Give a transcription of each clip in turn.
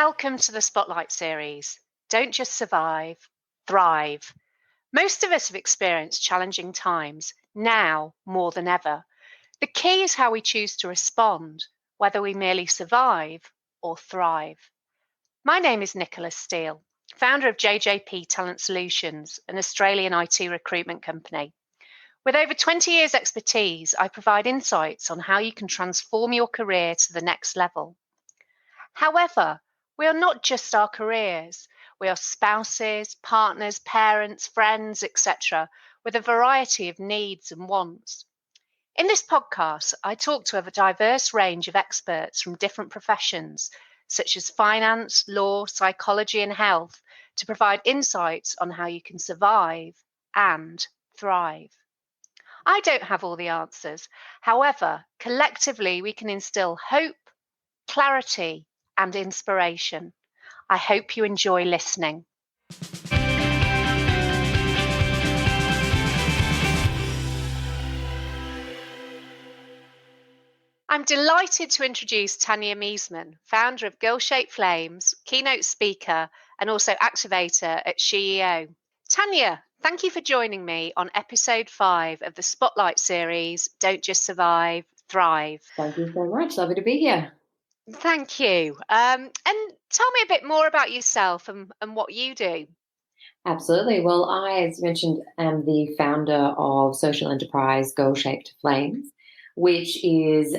Welcome to the Spotlight series. Don't just survive, thrive. Most of us have experienced challenging times, now more than ever. The key is how we choose to respond, whether we merely survive or thrive. My name is Nicola Steele, founder of JJP Talent Solutions, an Australian IT recruitment company. With over 20 years' expertise, I provide insights on how you can transform your career to the next level. However, we are not just our careers. We are spouses, partners, parents, friends, etc., with a variety of needs and wants. In this podcast, I talk to a diverse range of experts from different professions, such as finance, law, psychology, and health, to provide insights on how you can survive and thrive. I don't have all the answers. However, collectively, we can instill hope, clarity, and inspiration. I hope you enjoy listening. I'm delighted to introduce Tanya Meessmann, founder of Girl Shaped Flames, keynote speaker, and also activator at SheEO. Tanya, thank you for joining me on episode 5 of the Spotlight series, Don't Just Survive, Thrive. Thank you so much. Lovely to be here. Thank you. And tell me a bit more about yourself and what you do. Absolutely. Well, I, as you mentioned, am the founder of social enterprise Girl Shaped Flames, which is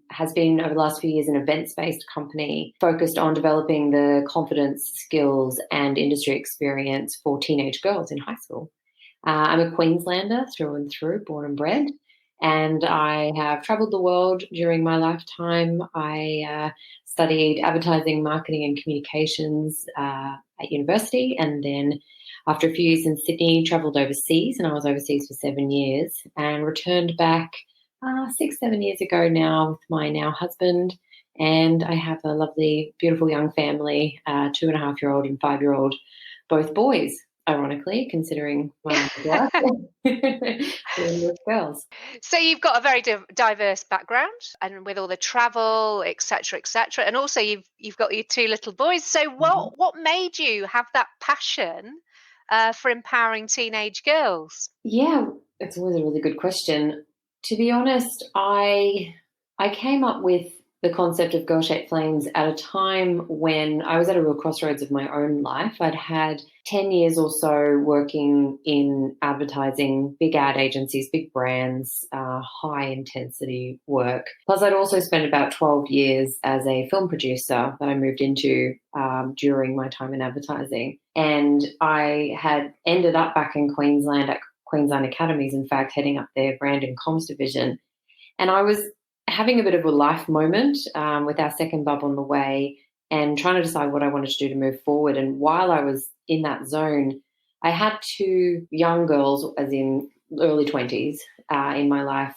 has been over the last few years an events-based company focused on developing the confidence, skills, and industry experience for teenage girls in high school. I'm a Queenslander through and through, born and bred, and I have travelled the world during my lifetime. I studied advertising, marketing, and communications at university, and then after a few years in Sydney, travelled overseas, and I was overseas for 7 years, and returned back 6-7 years ago now with my now husband, and I have a lovely, beautiful young family, 2.5-year-old and 5-year-old, both boys, ironically, considering my life, with girls. So you've got a very diverse background, and with all the travel, etc., and also you've got your 2 little boys. So what made you have that passion for empowering teenage girls? Yeah, it's always a really good question. To be honest, I came up with the concept of Girl Shaped Flames at a time when I was at a real crossroads of my own life. I'd had 10 years or so working in advertising, big ad agencies, big brands, high intensity work. Plus, I'd also spent about 12 years as a film producer that I moved into during my time in advertising. And I had ended up back in Queensland at Queensland Academies, in fact, heading up their brand and comms division. And I was having a bit of a life moment with our second bub on the way and trying to decide what I wanted to do to move forward. And while I was in that zone, I had 2 young girls, as in early 20s, in my life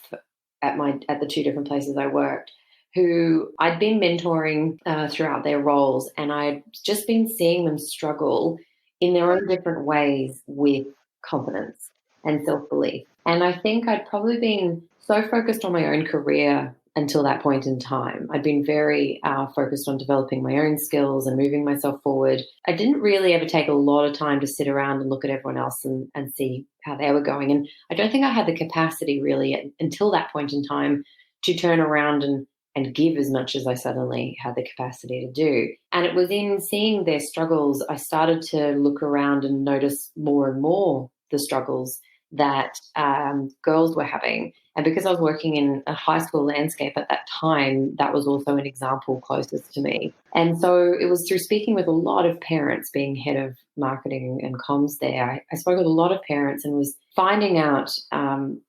at the 2 different places I worked, who I'd been mentoring throughout their roles, and I'd just been seeing them struggle in their own different ways with confidence and self-belief. And I think I'd probably been so focused on my own career until that point in time. I'd been very focused on developing my own skills and moving myself forward. I didn't really ever take a lot of time to sit around and look at everyone else and see how they were going. And I don't think I had the capacity really until that point in time to turn around and give as much as I suddenly had the capacity to do. And it was in seeing their struggles, I started to look around and notice more and more the struggles that girls were having. And because I was working in a high school landscape at that time, that was also an example closest to me. And so it was through speaking with a lot of parents, being head of marketing and comms there, I spoke with a lot of parents and was finding out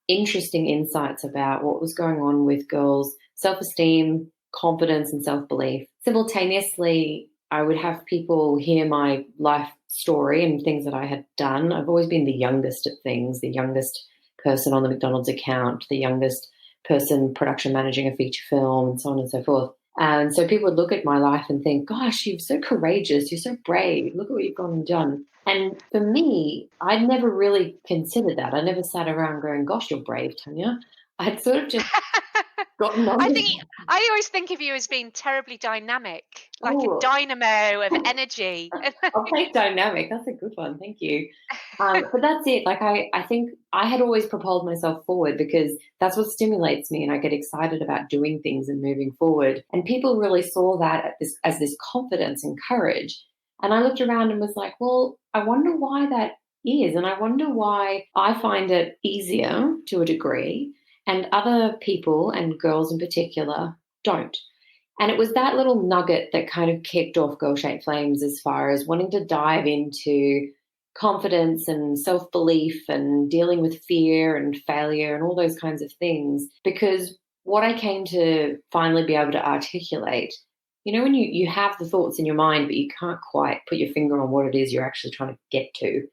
interesting insights about what was going on with girls' self-esteem, confidence, and self-belief. Simultaneously, I would have people hear my life story and things that I had done. I've always been the youngest at things, the youngest person on the McDonald's account, the youngest person production managing a feature film, and so on and so forth. And so people would look at my life and think, gosh, you're so courageous, you're so brave, look at what you've gone and done. And for me, I'd never really considered that. I never sat around going, gosh, you're brave, Tanya. I'd sort of just gotten on I this. think I always think of you as being terribly dynamic, like a Oh, dynamo of energy. I'll take dynamic. That's a good one. Thank you. But that's it. Like I think I had always propelled myself forward because that's what stimulates me, and I get excited about doing things and moving forward. And people really saw that as this confidence and courage. And I looked around and was like, well, I wonder why that is, and I wonder why I find it easier to a degree, and other people and girls in particular don't. And it was that little nugget that kind of kicked off Girl Shaped Flames as far as wanting to dive into confidence and self belief and dealing with fear and failure and all those kinds of things. Because what I came to finally be able to articulate, when you have the thoughts in your mind, but you can't quite put your finger on what it is you're actually trying to get to.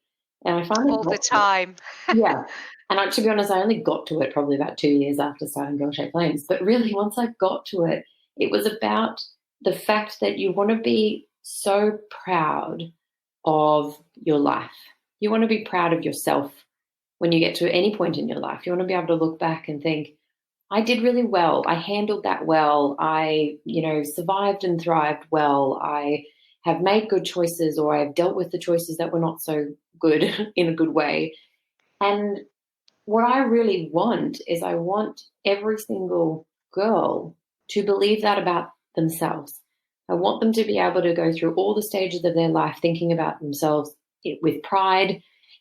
And I finally All the got to it. time. Yeah. And to be honest, I only got to it probably about 2 years after starting Girl Shaped Flames. But really, once I got to it, it was about the fact that you want to be so proud of your life. You want to be proud of yourself when you get to any point in your life. You want to be able to look back and think, I did really well. I handled that well. I, survived and thrived well. I have made good choices, or I've dealt with the choices that were not so good in a good way. And what I really want is I want every single girl to believe that about themselves. I want them to be able to go through all the stages of their life thinking about themselves with pride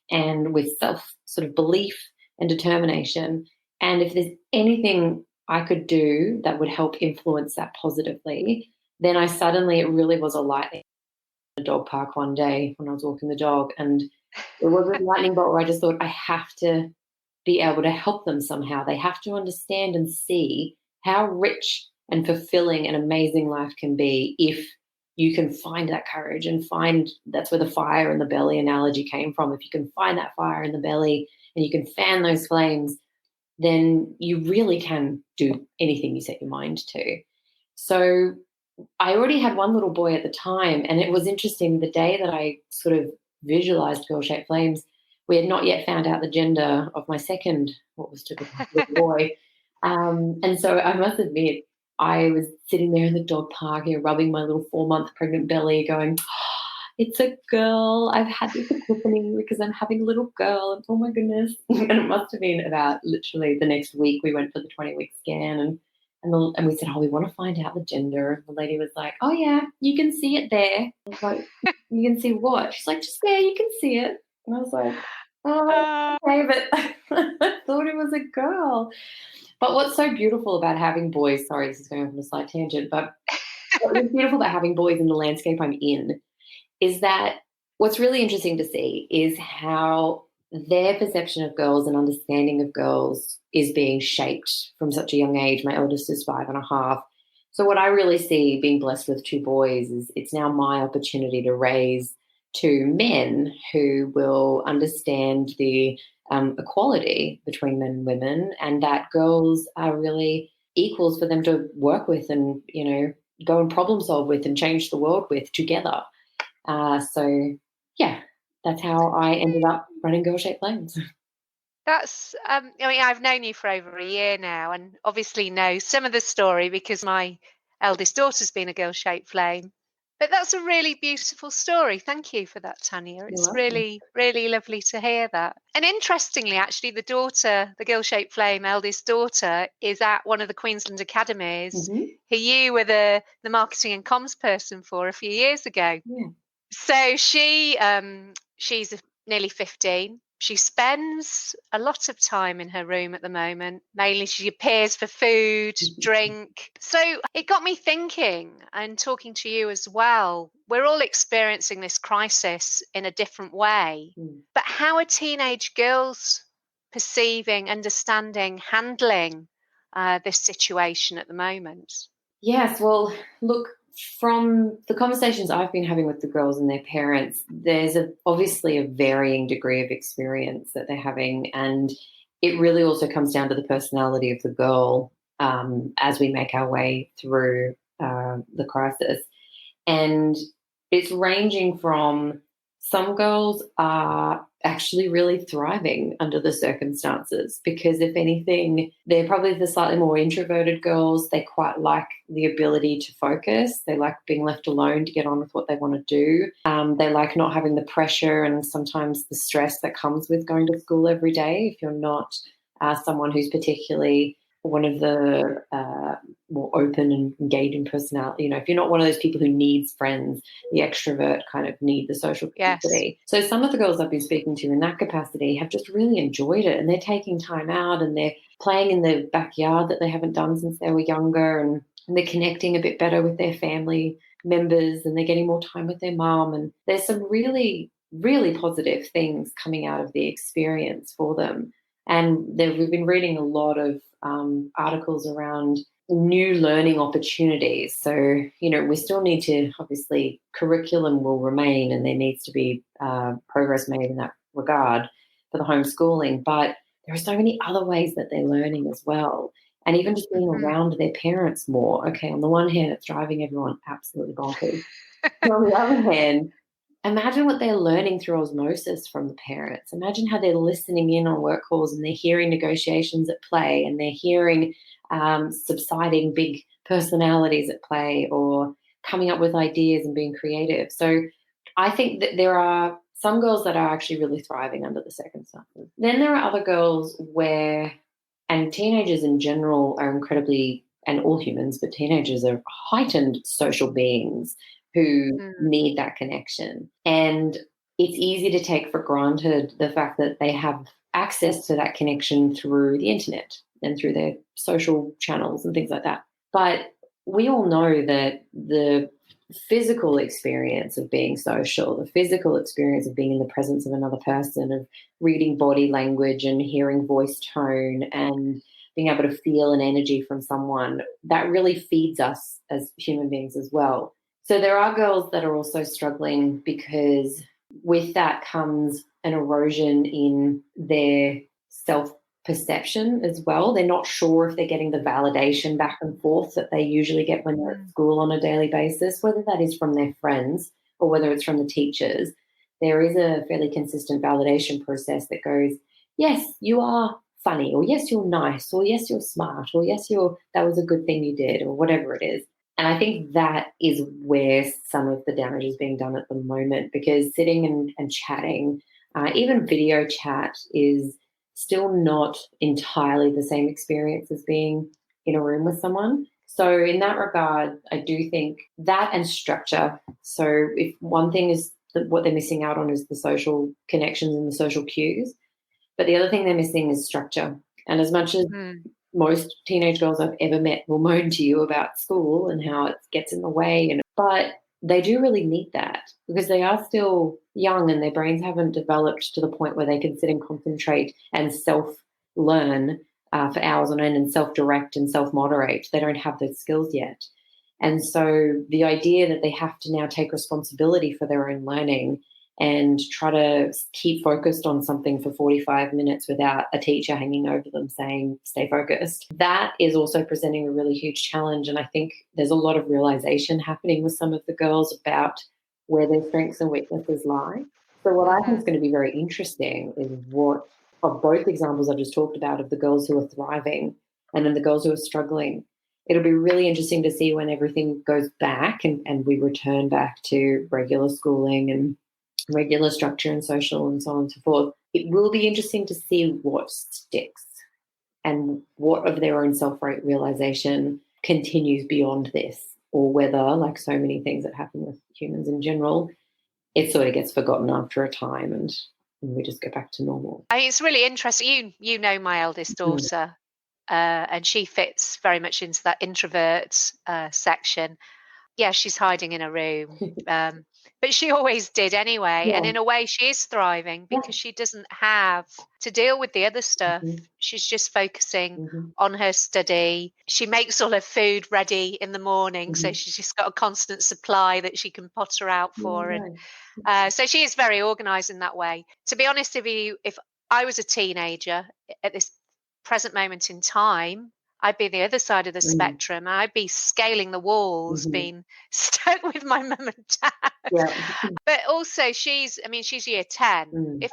and with self sort of belief and determination. And if there's anything I could do that would help influence that positively, then it really was a light in the dog park one day when I was walking the dog. And it was a lightning bolt where I just thought, I have to be able to help them somehow. They have to understand and see how rich and fulfilling and amazing life can be if you can find that courage and that's where the fire in the belly analogy came from. If you can find that fire in the belly and you can fan those flames, then you really can do anything you set your mind to. So I already had one little boy at the time, and it was interesting. The day that I sort of visualized Girl Shaped Flames, we had not yet found out the gender of my second, what was to be little boy. And so I must admit, I was sitting there in the dog park, rubbing my little 4-month pregnant belly, going, oh, it's a girl. I've had this epiphany because I'm having a little girl. And oh my goodness. And it must have been about literally the next week we went for the 20-week scan, and we said, oh, we want to find out the gender. And the lady was like, oh, yeah, you can see it there. I was like, you can see what? She's like, just there, you can see it. And I was like, oh, okay, but I thought it was a girl. But what's so beautiful about having boys, sorry, this is going off on a slight tangent, but what's beautiful about having boys in the landscape I'm in is that what's really interesting to see is how their perception of girls and understanding of girls is being shaped from such a young age. My eldest is 5.5. So what I really see being blessed with 2 boys is it's now my opportunity to raise 2 men who will understand the equality between men and women, and that girls are really equals for them to work with and, go and problem solve with and change the world with together. So, yeah, that's how I ended up running Girl Shaped Flames. That's, I've known you for over a year now, and obviously know some of the story because my eldest daughter's been a Girl Shaped Flame. But that's a really beautiful story. Thank you for that, Tanya. It's really, really lovely to hear that. And interestingly, actually, the Girl Shaped Flame, eldest daughter, is at one of the Queensland Academies who you were the marketing and comms person for a few years ago. Yeah. So she's nearly 15. She spends a lot of time in her room at the moment. Mainly she appears for food, drink. So it got me thinking and talking to you as well. We're all experiencing this crisis in a different way. But how are teenage girls perceiving, understanding, handling this situation at the moment? Yes, well, look, from the conversations I've been having with the girls and their parents, there's obviously a varying degree of experience that they're having, and it really also comes down to the personality of the girl as we make our way through the crisis. And it's ranging from some girls are actually really thriving under the circumstances, because if anything, they're probably the slightly more introverted girls. They quite like the ability to focus. They like being left alone to get on with what they want to do. They like not having the pressure and sometimes the stress that comes with going to school every day. If you're not someone who's particularly one of the more open and engaging personality, if you're not one of those people who needs friends, the extrovert kind of need the social capacity. Yes. So some of the girls I've been speaking to in that capacity have just really enjoyed it, and they're taking time out and they're playing in the backyard that they haven't done since they were younger, and they're connecting a bit better with their family members, and they're getting more time with their mum. And there's some really, really positive things coming out of the experience for them. And we've been reading a lot of articles around new learning opportunities. So, we still need to, obviously, curriculum will remain and there needs to be progress made in that regard for the homeschooling. But there are so many other ways that they're learning as well. And even just being around their parents more. Okay, on the one hand, it's driving everyone absolutely bonkers. But on the other hand, imagine what they're learning through osmosis from the parents. Imagine how they're listening in on work calls and they're hearing negotiations at play, and they're hearing subsiding big personalities at play, or coming up with ideas and being creative. So I think that there are some girls that are actually really thriving under the circumstances. Then there are other girls where, and teenagers in general are incredibly, and all humans, but teenagers are heightened social beings who need that connection. And it's easy to take for granted the fact that they have access to that connection through the internet and through their social channels and things like that. But we all know that the physical experience of being social, the physical experience of being in the presence of another person, of reading body language and hearing voice tone and being able to feel an energy from someone, that really feeds us as human beings as well. So there are girls that are also struggling because with that comes an erosion in their self-perception as well. They're not sure if they're getting the validation back and forth that they usually get when they're at school on a daily basis, whether that is from their friends or whether it's from the teachers. There is a fairly consistent validation process that goes, yes, you are funny, or yes, you're nice, or yes, you're smart, or yes, that was a good thing you did, or whatever it is. And I think that is where some of the damage is being done at the moment, because sitting and chatting, even video chat, is still not entirely the same experience as being in a room with someone. So in that regard, I do think that, and structure. So if one thing is what they're missing out on is the social connections and the social cues, but the other thing they're missing is structure. And as much as most teenage girls I've ever met will moan to you about school and how it gets in the way, but they do really need that, because they are still young and their brains haven't developed to the point where they can sit and concentrate and self-learn for hours on end and self-direct and self-moderate. They don't have those skills yet. And so the idea that they have to now take responsibility for their own learning and try to keep focused on something for 45 minutes without a teacher hanging over them saying, stay focused, that is also presenting a really huge challenge. And I think there's a lot of realization happening with some of the girls about where their strengths and weaknesses lie. So what I think is going to be very interesting is what, of both examples I just talked about, of the girls who are thriving and then the girls who are struggling, it'll be really interesting to see when everything goes back and we return back to regular schooling and regular structure and social and so on and so forth. It will be interesting to see what sticks and what of their own self-realization continues beyond this, or whether, like so many things that happen with humans in general, it sort of gets forgotten after a time and we just go back to normal. It's really interesting. You know my eldest daughter, and she fits very much into that introvert section. Yeah, she's hiding in a room, but she always did anyway. Yeah. And in a way, she is thriving because she doesn't have to deal with the other stuff. She's just focusing on her study. She makes all her food ready in the morning, so she's just got a constant supply that she can potter out for. And so she is very organised in that way. To be honest with you, if I was a teenager at this present moment in time, I'd be the other side of the spectrum. I'd be scaling the walls, being stuck with my mum and dad. Yeah. But also she's year 10. If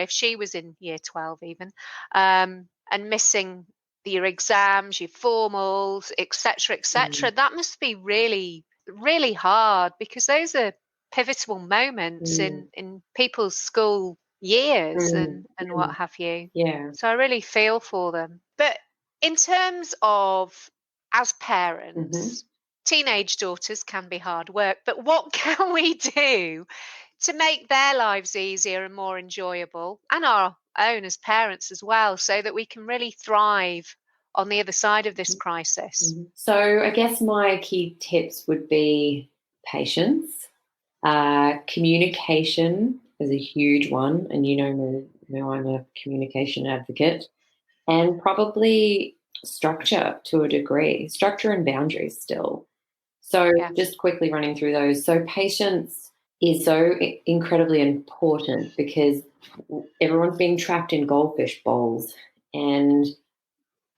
she was in year 12 even, and missing your exams, your formals, etc., that must be really, really hard, because those are pivotal moments in people's school years and what have you. Yeah. So I really feel for them. But in terms of, as parents, teenage daughters can be hard work, but what can we do to make their lives easier and more enjoyable, and our own as parents as well, so that we can really thrive on the other side of this crisis? So I guess my key tips would be patience. Communication is a huge one, and I'm a communication advocate. And probably structure to a degree, structure and boundaries still. So just quickly running through those. So patience is so incredibly important, because everyone's being trapped in goldfish bowls, and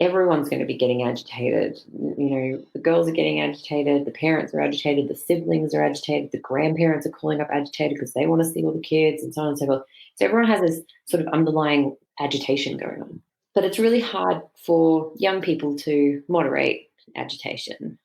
everyone's going to be getting agitated. The girls are getting agitated, the parents are agitated, the siblings are agitated, the grandparents are calling up agitated because they want to see all the kids, and so on and so forth. So everyone has this sort of underlying agitation going on. But it's really hard for young people to moderate agitation.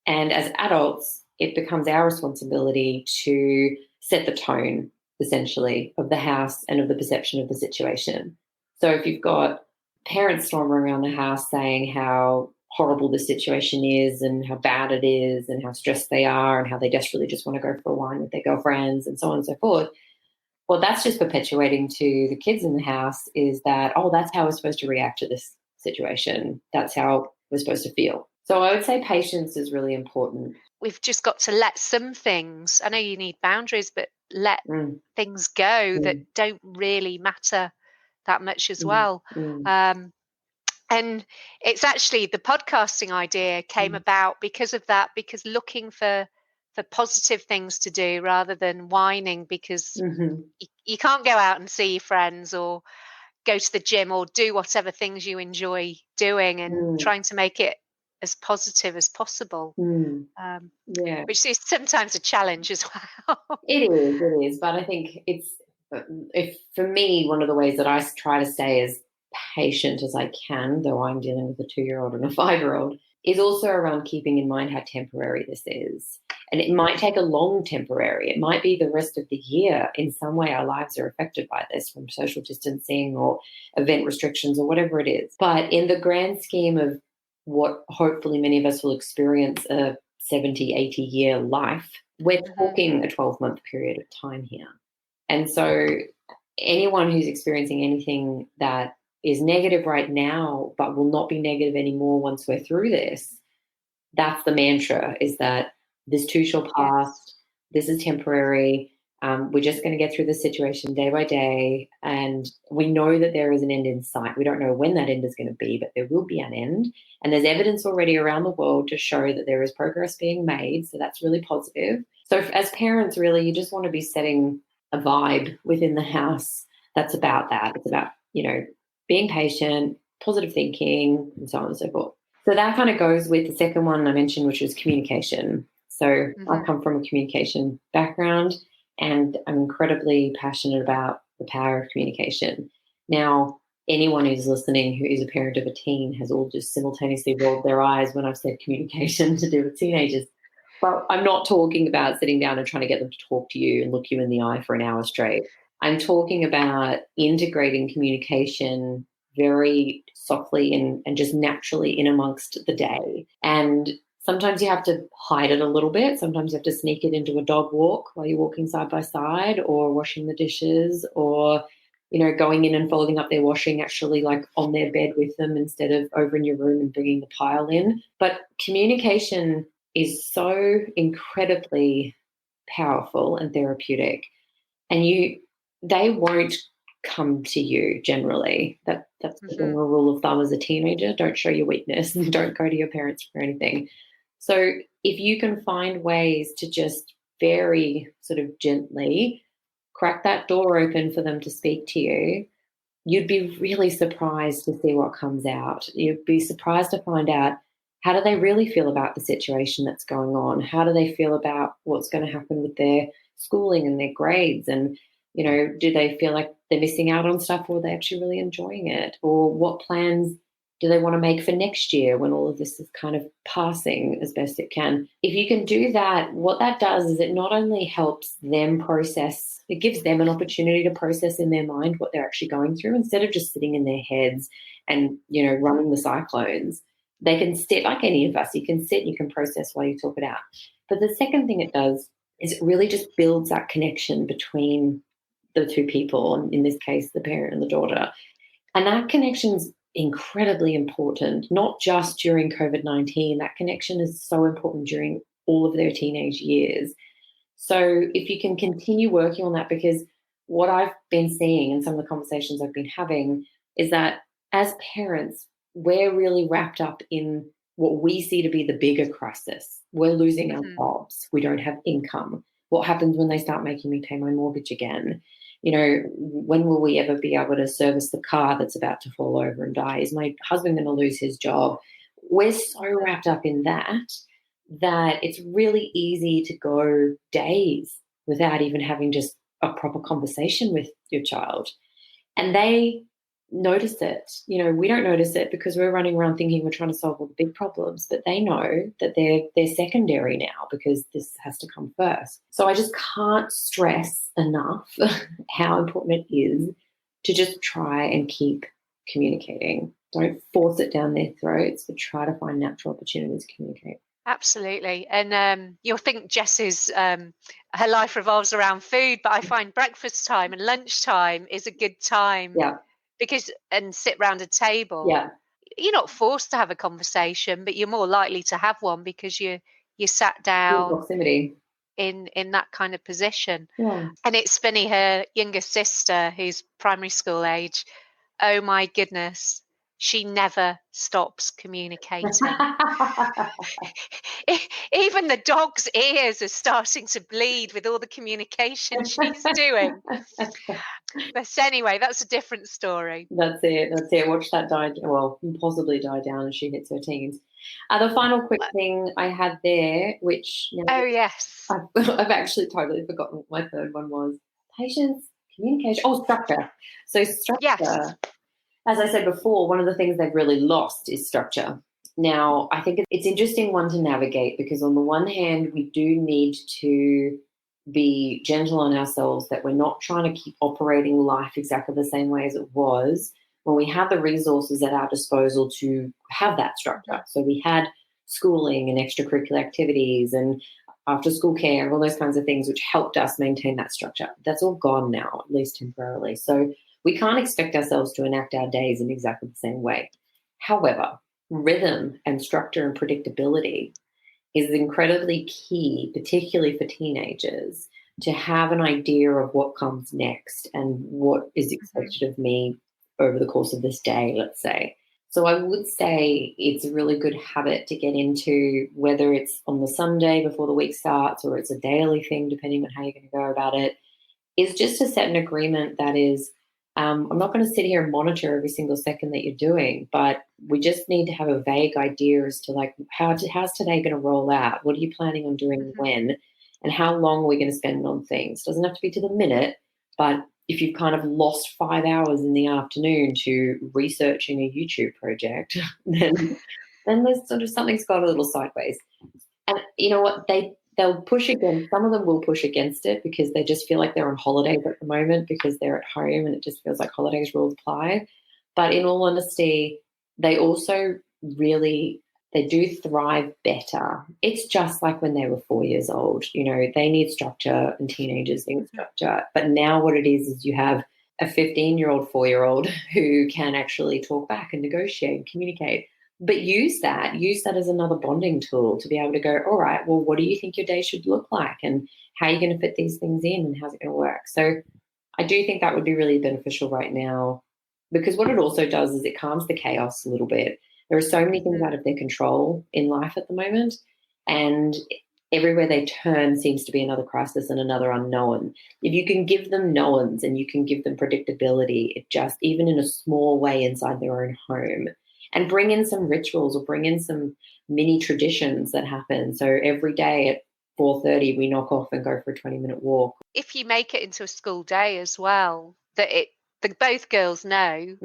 And as adults, it becomes our responsibility to set the tone, essentially, of the house and of the perception of the situation. So if you've got parents storming around the house saying how horrible the situation is and how bad it is and how stressed they are and how they desperately just want to go for a wine with their girlfriends and so on and so forth, well, that's just perpetuating to the kids in the house is that, oh, that's how we're supposed to react to this situation. That's how we're supposed to feel. So I would say patience is really important. We've just got to let some things, I know you need boundaries, but let things go that don't really matter that much as well. And it's actually, the podcasting idea came about because of that, because looking for positive things to do rather than whining, because you can't go out and see your friends or go to the gym or do whatever things you enjoy doing, and trying to make it as positive as possible, which is sometimes a challenge as well. It is, but I think for me, one of the ways that I try to stay as patient as I can, though I'm dealing with a 2-year-old and a 5-year-old, is also around keeping in mind how temporary this is. And it might take a long temporary. It might be the rest of the year. In some way, our lives are affected by this, from social distancing or event restrictions or whatever it is. But in the grand scheme of what hopefully many of us will experience a 70, 80-year life, we're talking a 12-month period of time here. And so anyone who's experiencing anything that is negative right now but will not be negative anymore once we're through this, that's the mantra, is that this too shall pass, this is temporary, we're just going to get through the situation day by day, and we know that there is an end in sight. We don't know when that end is going to be, but there will be an end, and there's evidence already around the world to show that there is progress being made, so that's really positive. So as parents, really, you just want to be setting a vibe within the house that's about that. It's about, being patient, positive thinking, and so on and so forth. So that kind of goes with the second one I mentioned, which was communication. So I come from a communication background, and I'm incredibly passionate about the power of communication. Now, anyone who's listening who is a parent of a teen has all just simultaneously rolled their eyes when I've said communication to do with teenagers. But I'm not talking about sitting down and trying to get them to talk to you and look you in the eye for an hour straight. I'm talking about integrating communication very softly and just naturally in amongst the day. And sometimes you have to hide it a little bit. Sometimes you have to sneak it into a dog walk while you're walking side by side, or washing the dishes, or, going in and folding up their washing actually like on their bed with them instead of over in your room and bringing the pile in. But communication is so incredibly powerful and therapeutic. And they won't come to you generally. That's the general rule of thumb as a teenager. Don't show your weakness and don't go to your parents for anything. So if you can find ways to just very sort of gently crack that door open for them to speak to you, you'd be really surprised to see what comes out. You'd be surprised to find out, how do they really feel about the situation that's going on? How do they feel about what's going to happen with their schooling and their grades? And, do they feel like they're missing out on stuff, or are they actually really enjoying it? Or what plans do they want to make for next year when all of this is kind of passing as best it can? If you can do that, what that does is it not only helps them process, it gives them an opportunity to process in their mind what they're actually going through, instead of just sitting in their heads and, running the cyclones. They can sit, like any of us, you can sit, you can process while you talk it out. But the second thing it does is it really just builds that connection between the two people, in this case, the parent and the daughter. And that connection's incredibly important, not just during COVID-19. That connection is so important during all of their teenage years. So if you can continue working on that, because what I've been seeing in some of the conversations I've been having is that as parents, we're really wrapped up in what we see to be the bigger crisis. We're losing our jobs. We don't have income. What happens when they start making me pay my mortgage again? When will we ever be able to service the car that's about to fall over and die? Is my husband going to lose his job? We're so wrapped up in that it's really easy to go days without even having just a proper conversation with your child. And they notice it. We don't notice it because we're running around thinking we're trying to solve all the big problems, but they know that they're secondary now, because this has to come first. So I just can't stress enough how important it is to just try and keep communicating. Don't force it down their throats, but try to find natural opportunities to communicate. Absolutely. And you'll think Jess's her life revolves around food, but I find breakfast time and lunchtime is a good time. Yeah. And sit round a table. Yeah. You're not forced to have a conversation, but you're more likely to have one because you sat down proximity in that kind of position. Yeah. And it's funny, her younger sister, who's primary school age, oh my goodness, she never stops communicating. Even the dog's ears are starting to bleed with all the communication she's doing. But anyway, that's a different story. That's it. Watch that possibly die down as she hits her teens. The final quick thing I had there, which yes, I've actually totally forgotten what my third one was. Patience, communication. Structure. So structure. Yes. As I said before, one of the things they've really lost is structure. Now, I think it's an interesting one to navigate, because on the one hand, we do need to be gentle on ourselves that we're not trying to keep operating life exactly the same way as it was when we had the resources at our disposal to have that structure. So we had schooling and extracurricular activities and after school care and all those kinds of things which helped us maintain that structure. That's all gone now, at least temporarily. So we can't expect ourselves to enact our days in exactly the same way. However, rhythm and structure and predictability is incredibly key, particularly for teenagers, to have an idea of what comes next and what is expected of me over the course of this day, let's say. So I would say it's a really good habit to get into, whether it's on the Sunday before the week starts or it's a daily thing, depending on how you're going to go about it, is just to set an agreement that is, I'm not going to sit here and monitor every single second that you're doing, but we just need to have a vague idea as to how's today going to roll out? What are you planning on doing when? And how long are we going to spend on things? Doesn't have to be to the minute, but if you've kind of lost 5 hours in the afternoon to researching a YouTube project, then there's sort of something's gone a little sideways. And you know what? They'll push against, some of them will push against it because they just feel like they're on holidays at the moment because they're at home and it just feels like holidays rules apply. But in all honesty, they also they do thrive better. It's just like when they were 4 years old. They need structure and teenagers need structure. But now what it is you have a 15-year-old, 4-year-old who can actually talk back and negotiate and communicate. But use that as another bonding tool to be able to go, all right, well, what do you think your day should look like and how are you going to fit these things in and how's it going to work? So I do think that would be really beneficial right now, because what it also does is it calms the chaos a little bit. There are so many things out of their control in life at the moment, and everywhere they turn seems to be another crisis and another unknown. If you can give them knowns and you can give them predictability, it just, even in a small way inside their own home, and bring in some rituals or bring in some mini traditions that happen. So every day at 4:30, we knock off and go for a 20-minute walk. If you make it into a school day as well, that both girls know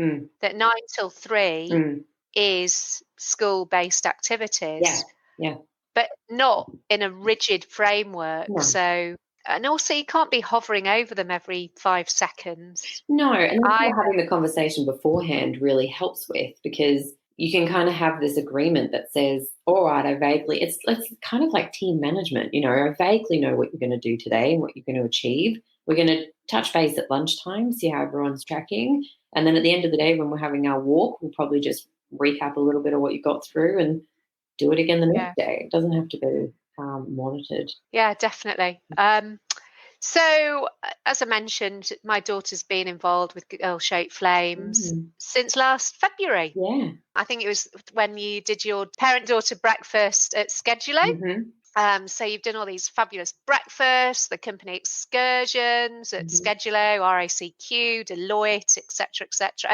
that 9 till 3 is school-based activities. Yeah. But not in a rigid framework. No. So, and also you can't be hovering over them every 5 seconds. No, and having the conversation beforehand really helps with, because you can kind of have this agreement that says, all right, it's kind of like team management, I vaguely know what you're going to do today and what you're going to achieve. We're going to touch base at lunchtime, see how everyone's tracking. And then at the end of the day, when we're having our walk, we'll probably just recap a little bit of what you got through and do it again the next day. It doesn't have to be monitored. Yeah, definitely. So, as I mentioned, my daughter's been involved with Girl Shaped Flames since last February. Yeah. I think it was when you did your parent-daughter breakfast at SheEO. So you've done all these fabulous breakfasts, the company excursions at SheEO, RACQ, Deloitte, etc.,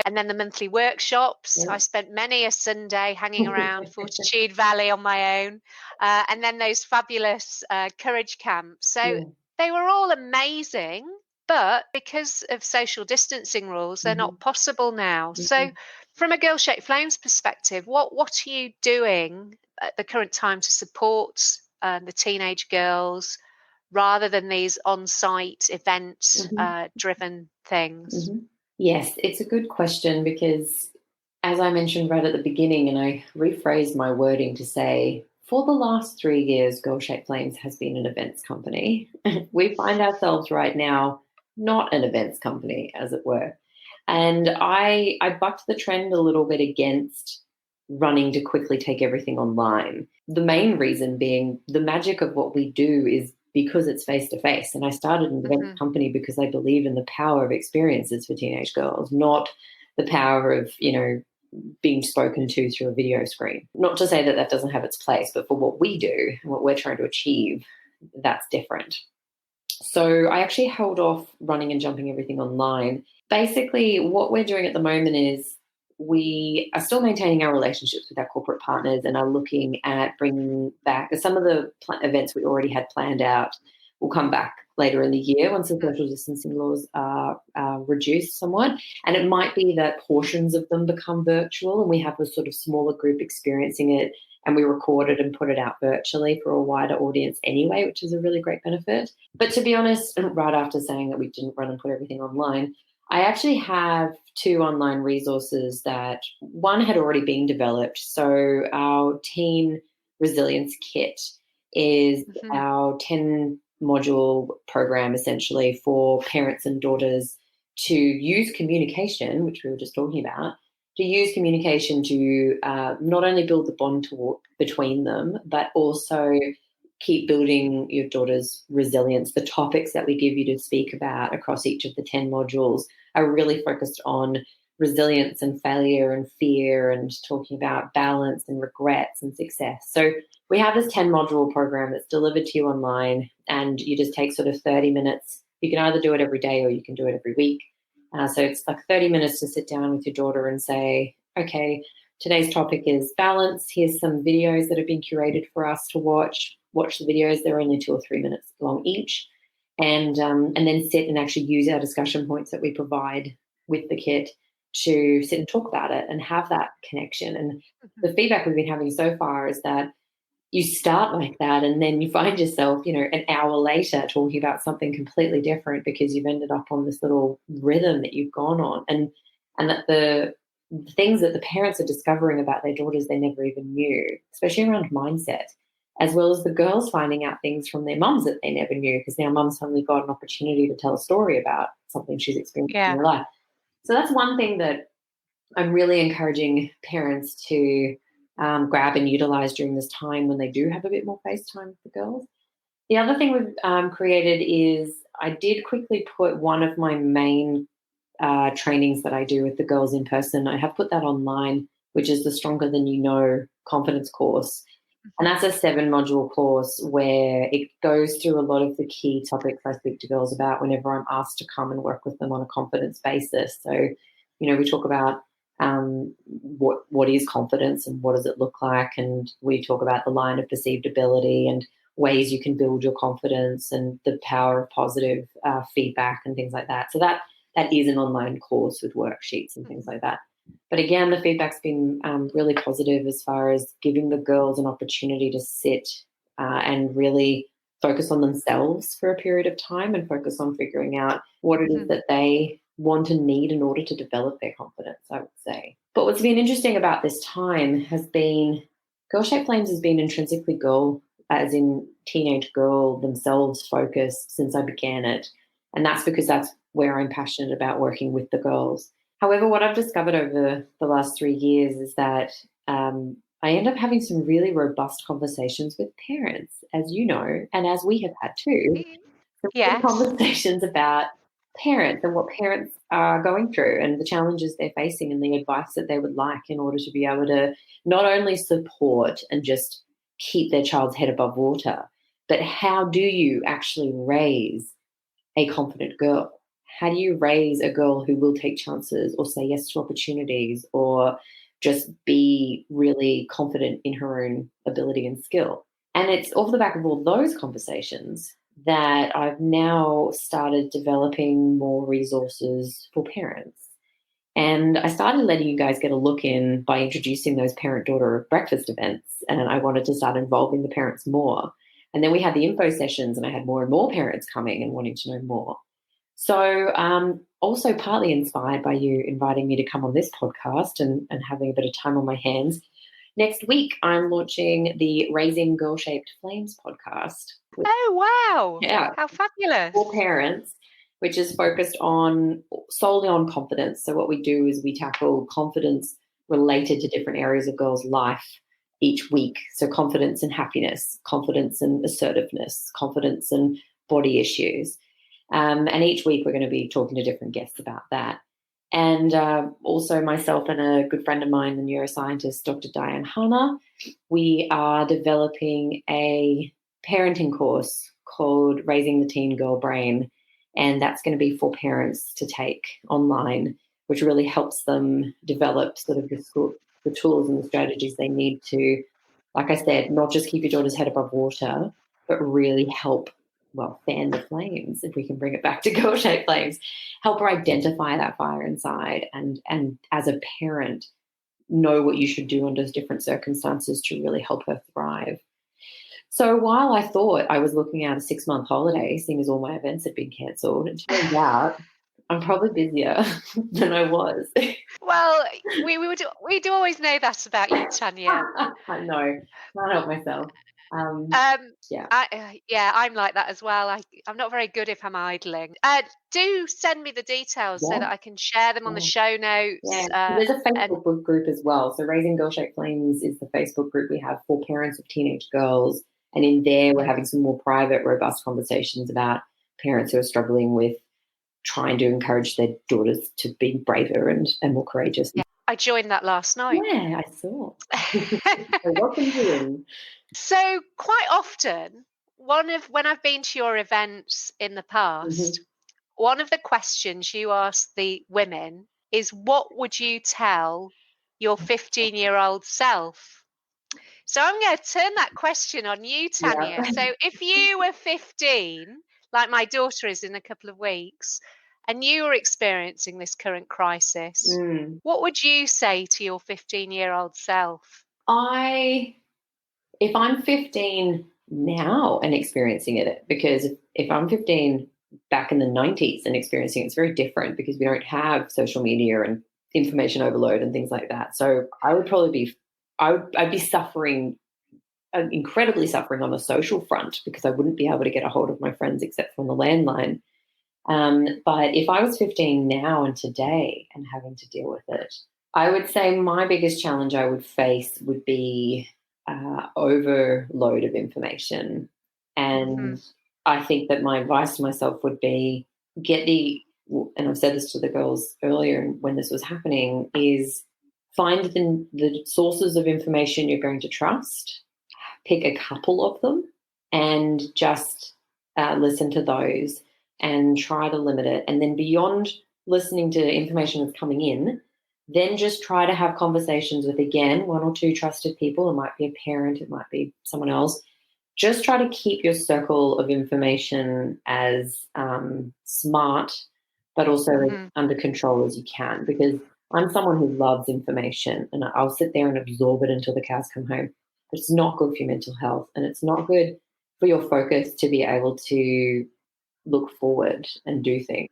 and then the monthly workshops. I spent many a Sunday hanging around Fortitude Valley on my own, and then those fabulous courage camps. So they were all amazing, but because of social distancing rules, they're not possible now. So from a Girl Shaped Flames perspective, what are you doing at the current time to support the teenage girls rather than these on-site event driven things? Yes, it's a good question, because as I mentioned right at the beginning, and I rephrased my wording to say, for the last 3 years, Girl Shaped Flames has been an events company. We find ourselves right now not an events company, as it were. And I bucked the trend a little bit against running to quickly take everything online. The main reason being the magic of what we do is because it's face-to-face. And I started an events company because I believe in the power of experiences for teenage girls, not the power of, being spoken to through a video screen. Not to say that that doesn't have its place, but for what we do and what we're trying to achieve, that's different. So I actually held off running and jumping everything online. Basically, what we're doing at the moment is we are still maintaining our relationships with our corporate partners and are looking at bringing back some of the events we already had planned out. Will come back later in the year once the social distancing laws are reduced somewhat. And it might be that portions of them become virtual and we have a sort of smaller group experiencing it, and we record it and put it out virtually for a wider audience anyway, which is a really great benefit. But to be honest, right after saying that we didn't run and put everything online, I actually have 2 online resources that one had already been developed. So our teen resilience kit is our 10-module program essentially for parents and daughters to use communication, which we were just talking about, to use communication to not only build the bond between them, but also keep building your daughter's resilience. The topics that we give you to speak about across each of the 10 modules are really focused on resilience and failure and fear, and talking about balance and regrets and success. So we have this 10-module program that's delivered to you online, and you just take sort of 30 minutes. You can either do it every day or you can do it every week. So it's like 30 minutes to sit down with your daughter and say, okay, today's topic is balance. Here's some videos that have been curated for us to watch. Watch the videos. They're only 2 or 3 minutes long each. And then sit and actually use our discussion points that we provide with the kit to sit and talk about it and have that connection. And the feedback we've been having so far is that you start like that and then you find yourself, an hour later talking about something completely different because you've ended up on this little rhythm that you've gone on. And that the things that the parents are discovering about their daughters they never even knew, especially around mindset, as well as the girls finding out things from their mums that they never knew, because now mum's suddenly got an opportunity to tell a story about something she's experienced in her life. So that's one thing that I'm really encouraging parents to grab and utilize during this time when they do have a bit more face time with the girls. The other thing we've created is I did quickly put one of my main trainings that I do with the girls in person. I have put that online, which is the Stronger Than You Know confidence course. And that's a 7-module course where it goes through a lot of the key topics I speak to girls about whenever I'm asked to come and work with them on a confidence basis. So, we talk about what is confidence and what does it look like, and we talk about the line of perceived ability and ways you can build your confidence and the power of positive feedback and things like that. So that is an online course with worksheets and things like that. But again, the feedback's been really positive as far as giving the girls an opportunity to sit and really focus on themselves for a period of time and focus on figuring out what it is that they want and need in order to develop their confidence, I would say. But what's been interesting about this time has been Girl-Shaped Flames has been intrinsically girl, as in teenage girl themselves focused since I began it. And that's because that's where I'm passionate about working with the girls. However, what I've discovered over the last 3 years is that I end up having some really robust conversations with parents, as you know, and as we have had too. Yes. Conversations about parents and what parents are going through and the challenges they're facing and the advice that they would like in order to be able to not only support and just keep their child's head above water, but how do you actually raise a confident girl? How do you raise a girl who will take chances or say yes to opportunities or just be really confident in her own ability and skill? And it's off the back of all those conversations that I've now started developing more resources for parents. And I started letting you guys get a look in by introducing those parent-daughter breakfast events, and I wanted to start involving the parents more. And then we had the info sessions, and I had more and more parents coming and wanting to know more. So also partly inspired by you inviting me to come on this podcast and having a bit of time on my hands, next week I'm launching the Raising Girl-Shaped Flames podcast. Oh, wow. Yeah. How fabulous. For parents, which is focused solely on confidence. So what we do is we tackle confidence related to different areas of girls' life each week. So confidence and happiness, confidence and assertiveness, confidence and body issues. And each week we're going to be talking to different guests about that. And also myself and a good friend of mine, the neuroscientist, Dr. Diane Hanna, we are developing a parenting course called Raising the Teen Girl Brain. And that's going to be for parents to take online, which really helps them develop sort of the tools and the strategies they need to, like I said, not just keep your daughter's head above water, but really help, fan the flames, if we can bring it back to Girl-Shaped Flames, help her identify that fire inside and as a parent, know what you should do under different circumstances to really help her thrive. So while I thought I was looking at a 6-month holiday, seeing as all my events had been cancelled, it turns out I'm probably busier than I was. Well, we do always know that about you, Tanya. I know. Can't help myself. Yeah. I'm like that as well. I'm not very good if I'm idling. Do send me the details so that I can share them on the show notes. Yeah, there's a Facebook group as well. So Raising Girl-Shaped Flames is the Facebook group we have for parents of teenage girls. And in there, we're having some more private, robust conversations about parents who are struggling with trying to encourage their daughters to be braver and more courageous. Yeah, I joined that last night. Yeah, I saw. So welcome in. So quite often, when I've been to your events in the past, one of the questions you ask the women is, what would you tell your 15-year-old self? So I'm going to turn that question on you, Tanya. Yeah. So if you were 15, like my daughter is in a couple of weeks, and you were experiencing this current crisis, what would you say to your 15-year-old self? If I'm 15 now and experiencing it, because if I'm 15 back in the 90s and experiencing it, it's very different because we don't have social media and information overload and things like that. So I would probably I'd be suffering, incredibly suffering on the social front because I wouldn't be able to get a hold of my friends except from the landline. But if I was 15 now and today and having to deal with it, I would say my biggest challenge I would face would be overload of information. And I think that my advice to myself would be and I've said this to the girls earlier when this was happening, is find the sources of information you're going to trust. pick a couple of them and just listen to those and try to limit it. And then beyond listening to information that's coming in, then just try to have conversations with, again, 1 or 2 trusted people. It might be a parent, it might be someone else. Just try to keep your circle of information as smart, but also under control as you can, because I'm someone who loves information and I'll sit there and absorb it until the cows come home. But it's not good for your mental health, and it's not good for your focus to be able to look forward and do things.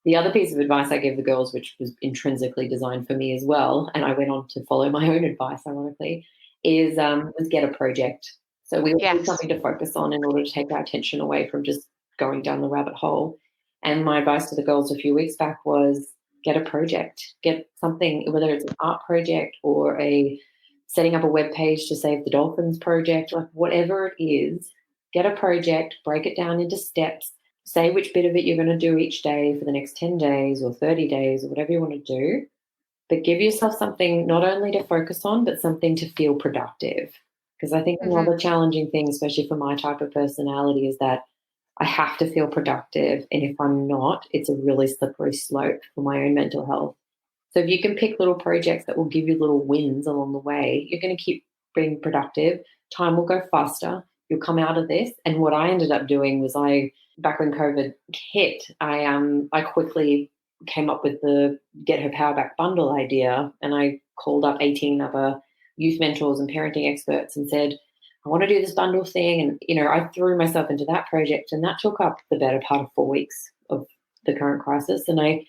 The other piece of advice I gave the girls, which was intrinsically designed for me as well, and I went on to follow my own advice, ironically, is get a project. So we all need something to focus on in order to take our attention away from just going down the rabbit hole. And my advice to the girls a few weeks back was get a project, get something, whether it's an art project or setting up a web page to save the dolphins project, like whatever it is, get a project, break it down into steps. Say which bit of it you're going to do each day for the next 10 days or 30 days or whatever you want to do, but give yourself something not only to focus on, but something to feel productive. Because I think another challenging thing, especially for my type of personality, is that I have to feel productive. And if I'm not, it's a really slippery slope for my own mental health. So if you can pick little projects that will give you little wins along the way, you're going to keep being productive. Time will go faster. You'll come out of this. And what I ended up doing was back when COVID hit, I quickly came up with the Get Her Power Back bundle idea, and I called up 18 other youth mentors and parenting experts and said, I want to do this bundle thing. And, I threw myself into that project, and that took up the better part of 4 weeks of the current crisis. And I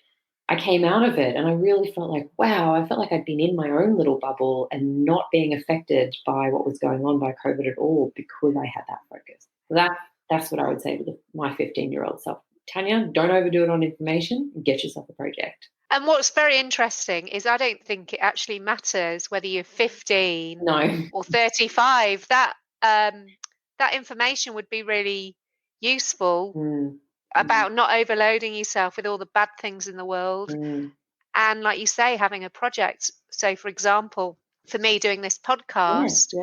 came out of it and I really felt like, wow, I felt like I'd been in my own little bubble and not being affected by what was going on by COVID at all because I had that focus. So that's what I would say to my 15-year-old self. Tanya, don't overdo it on information and get yourself a project. And what's very interesting is I don't think it actually matters whether you're 15 or 35. That information would be really useful about not overloading yourself with all the bad things in the world. And like you say, having a project. So, for example, for me, doing this podcast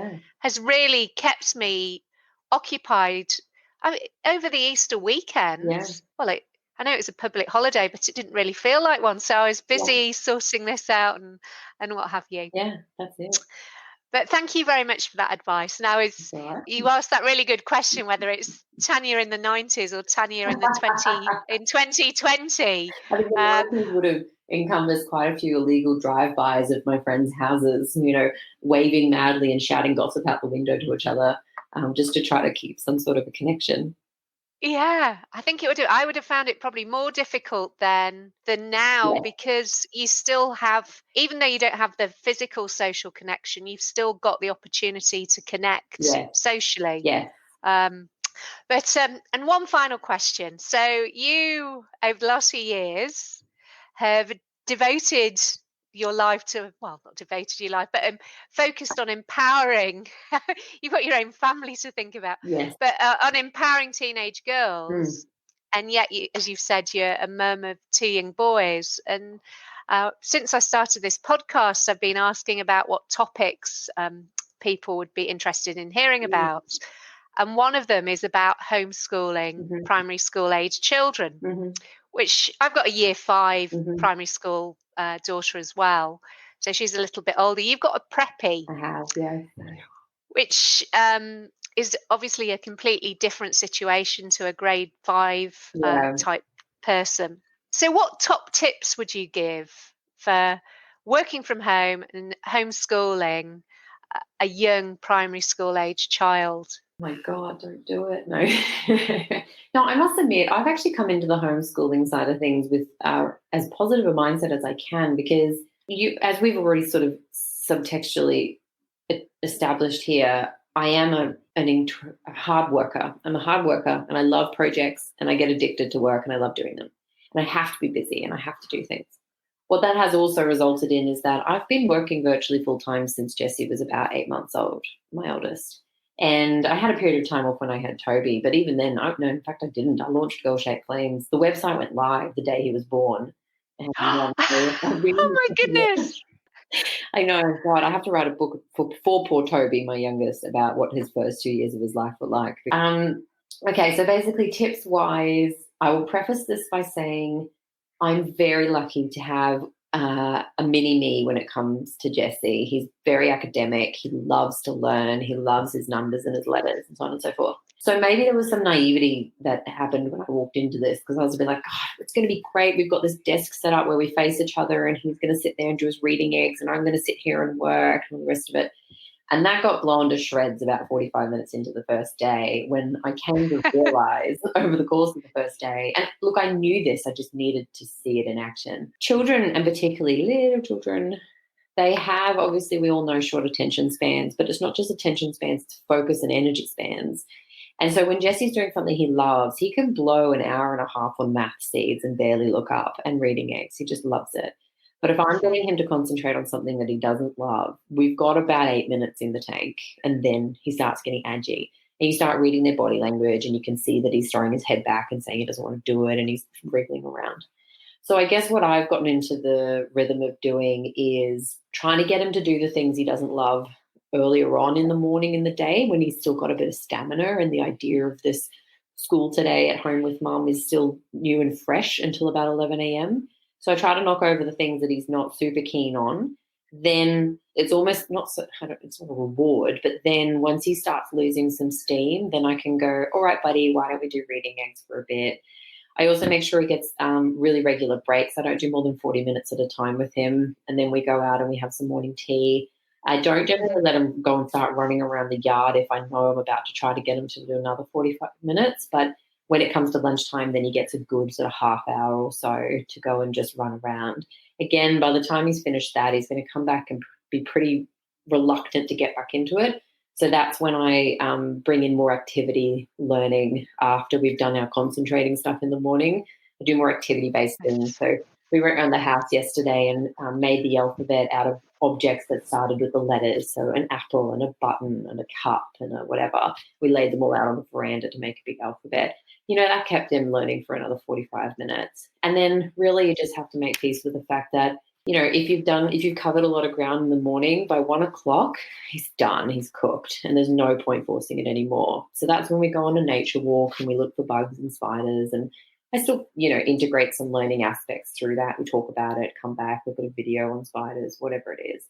has really kept me occupied. Over the Easter weekend, well, I know it was a public holiday, but it didn't really feel like one. So I was busy sorting this out and what have you. Yeah, that's it. But thank you very much for that advice. Now, you asked that really good question, whether it's Tanya in the 90s or Tanya in 2020. I think the 90s would have encompassed quite a few illegal drive-bys of my friends' houses, waving madly and shouting gossip out the window to each other, just to try to keep some sort of a connection. Yeah, I think it would. I would have found it probably more difficult than now, because you still have, even though you don't have the physical social connection, you've still got the opportunity to connect socially. Yeah. And one final question. So you, over the last few years, have devoted your life to, well, not devoted your life, but focused on empowering. You've got your own family to think about, but on empowering teenage girls. And yet, as you've said, you're a mum of 2 young boys. And since I started this podcast, I've been asking about what topics people would be interested in hearing about. And one of them is about homeschooling primary school age children, which I've got a year 5 primary school daughter as well. So she's a little bit older. You've got a preppy. I have, yeah. Which is obviously a completely different situation to a grade 5 type person. So what top tips would you give for working from home and homeschooling a young primary school age child? My God, don't do it. No. No, I must admit, I've actually come into the homeschooling side of things with as positive a mindset as I can, because as we've already sort of subtextually established here, I am a hard worker. I'm a hard worker and I love projects and I get addicted to work and I love doing them. And I have to be busy and I have to do things. What that has also resulted in is that I've been working virtually full time since Jessie was about 8 months old, my oldest. And I had a period of time off when I had Toby, but even then, in fact, I didn't. I launched Girl Shaped Flames. The website went live the day he was born. And, oh my goodness! I know, God, I have to write a book for poor Toby, my youngest, about what his first 2 years of his life were like. Okay, so basically tips-wise, I will preface this by saying I'm very lucky to have a mini-me when it comes to Jesse. He's very academic. He loves to learn. He loves his numbers and his letters and so on and so forth. So maybe there was some naivety that happened when I walked into this, because I was a bit like, God, it's going to be great. We've got this desk set up where we face each other and he's going to sit there and do his reading eggs and I'm going to sit here and work and all the rest of it. And that got blown to shreds about 45 minutes into the first day, when I came to realize over the course of the first day, and look, I knew this, I just needed to see it in action. Children, and particularly little children, they have, obviously we all know, short attention spans, but it's not just attention spans, it's focus and energy spans. And so when Jesse's doing something he loves, he can blow an hour and a half on math seeds and barely look up, and reading eggs. He just loves it. But if I'm getting him to concentrate on something that he doesn't love, we've got about 8 minutes in the tank, and then he starts getting edgy. And you start reading their body language and you can see that he's throwing his head back and saying he doesn't want to do it, and he's wriggling around. So I guess what I've gotten into the rhythm of doing is trying to get him to do the things he doesn't love earlier on in the morning in the day, when he's still got a bit of stamina and the idea of this school today at home with mum is still new and fresh until about 11 a.m. So I try to knock over the things that he's not super keen on. Then it's almost not so, it's not a reward, but then once he starts losing some steam, then I can go, all right, buddy, why don't we do reading eggs for a bit? I also make sure he gets really regular breaks. I don't do more than 40 minutes at a time with him. And then we go out and we have some morning tea. I don't generally let him go and start running around the yard if I know I'm about to try to get him to do another 45 minutes. But when it comes to lunchtime, then he gets a good sort of half hour or so to go and just run around. Again, by the time he's finished that, he's going to come back and be pretty reluctant to get back into it. So that's when I bring in more activity learning after we've done our concentrating stuff in the morning. I do more activity-based things. So we went around the house yesterday and made the alphabet out of objects that started with the letters. So an apple and a button and a cup and a whatever. We laid them all out on the veranda to make a big alphabet. You know, that kept him learning for another 45 minutes. And then really you just have to make peace with the fact that, you know, if you've covered a lot of ground in the morning, by 1 o'clock, he's done, he's cooked, and there's no point forcing it anymore. So that's when we go on a nature walk and we look for bugs and spiders, and I still, you know, integrate some learning aspects through that. We talk about it, come back, look at a video on spiders, whatever it is.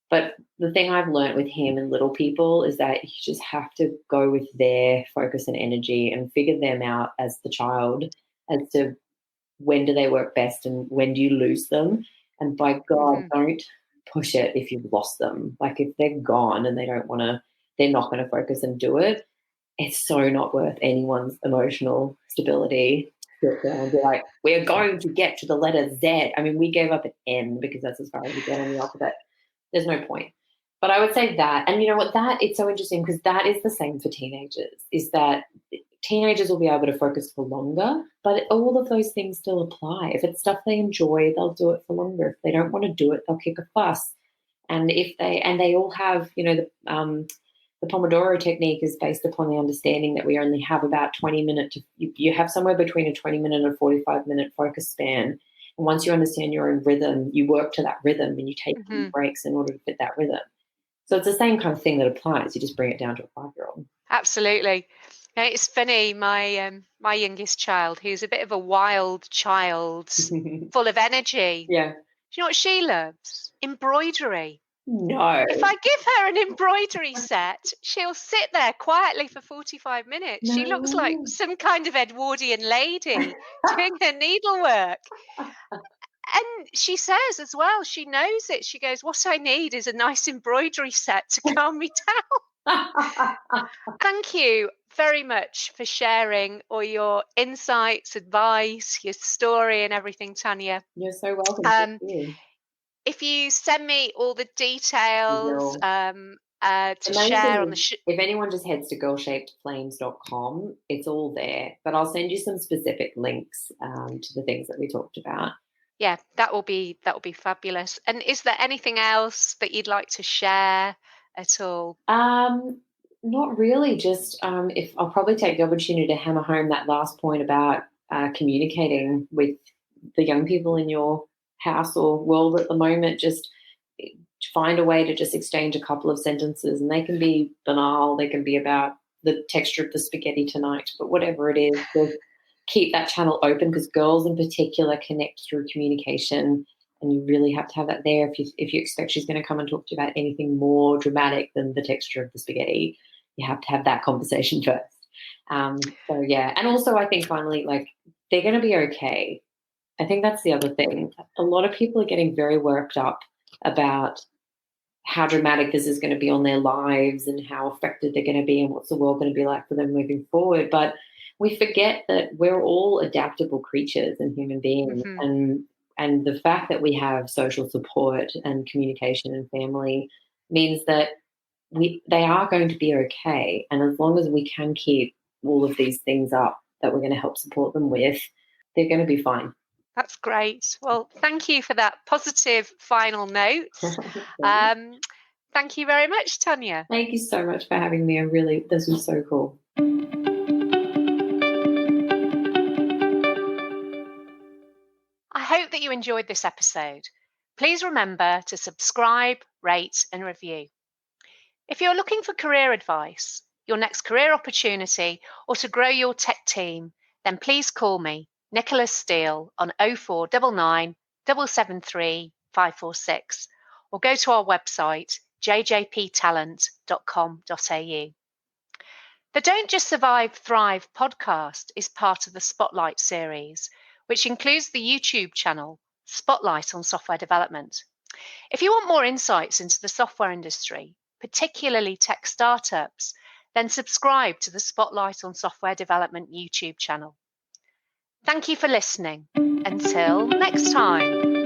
But the thing I've learned with him and little people is that you just have to go with their focus and energy and figure them out as the child, as to when do they work best and when do you lose them. And by God, don't push it if you've lost them. Like if they're gone and they don't want to, they're not going to focus and do it, it's so not worth anyone's emotional stability. Sit there and be like, we're going to get to the letter Z. I mean, we gave up an N because that's as far as we get on the alphabet. There's no point. But I would say that, and you know what, that it's so interesting because that is the same for teenagers, is that teenagers will be able to focus for longer, but all of those things still apply. If it's stuff they enjoy, they'll do it for longer. If they don't want to do it, they'll kick a fuss. And they all have, you know, the Pomodoro technique is based upon the understanding that we only have about 20 minutes. You have somewhere between a 20-minute and a 45-minute focus span. And once you understand your own rhythm, you work to that rhythm and you take breaks in order to fit that rhythm. So it's the same kind of thing that applies. You just bring it down to a 5-year-old. Absolutely. Now, it's funny, my youngest child, who's a bit of a wild child, full of energy. Yeah. Do you know what she loves? Embroidery. No. If I give her an embroidery set, she'll sit there quietly for 45 minutes. No. She looks like some kind of Edwardian lady doing her needlework. And she says as well, she knows it. She goes, what I need is a nice embroidery set to calm me down. Thank you very much for sharing all your insights, advice, your story and everything, Tanya. You're so welcome. Thank you. If you send me all the details to main share thing on the is, if anyone just heads to girlshapedflames.com, it's all there. But I'll send you some specific links to the things that we talked about. Yeah, that will be fabulous. And is there anything else that you'd like to share at all? Not really. Just if I'll probably take the opportunity to hammer home that last point about communicating with the young people in your house or world at the moment. Just find a way to just exchange a couple of sentences, and they can be banal, they can be about the texture of the spaghetti tonight, but whatever it is, just keep that channel open, because girls in particular connect through communication, and you really have to have that there. If you expect she's going to come and talk to you about anything more dramatic than the texture of the spaghetti, you have to have that conversation first. So yeah, and also I think finally, like, they're going to be okay. I think that's the other thing. A lot of people are getting very worked up about how dramatic this is going to be on their lives and how affected they're going to be and what's the world going to be like for them moving forward. But we forget that we're all adaptable creatures and human beings, and the fact that we have social support and communication and family means that they are going to be okay. And as long as we can keep all of these things up that we're going to help support them with, they're going to be fine. That's great. Well, thank you for that positive final note. Thank you very much, Tanya. Thank you so much for having me. This was so cool. I hope that you enjoyed this episode. Please remember to subscribe, rate, and review. If you're looking for career advice, your next career opportunity, or to grow your tech team, then please call me, Nicola Steele, on 0499 773 546, or go to our website, jjptalent.com.au. The Don't Just Survive, Thrive podcast is part of the Spotlight series, which includes the YouTube channel, Spotlight on Software Development. If you want more insights into the software industry, particularly tech startups, then subscribe to the Spotlight on Software Development YouTube channel. Thank you for listening. Until next time.